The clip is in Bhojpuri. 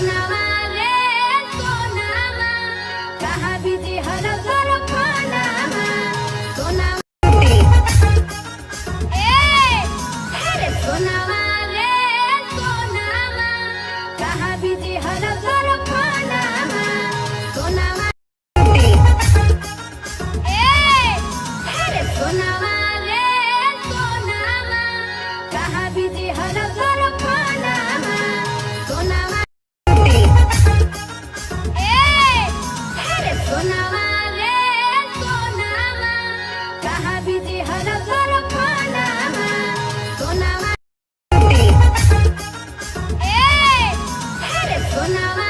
सोनामा रे सोनामा कहाँ बिजी हर घर खानामा सोनामा रे सोनामा रे सोनामा कहाँ बिजी हर घर खानामा सोनामा रे सोनामा रे सोनामा कहाँ बिजी हर घर खानामा सोनामा रे सोनामा रे सोनामा कहाँ बिजी हर घर खानामा सोनामा रे सोनामा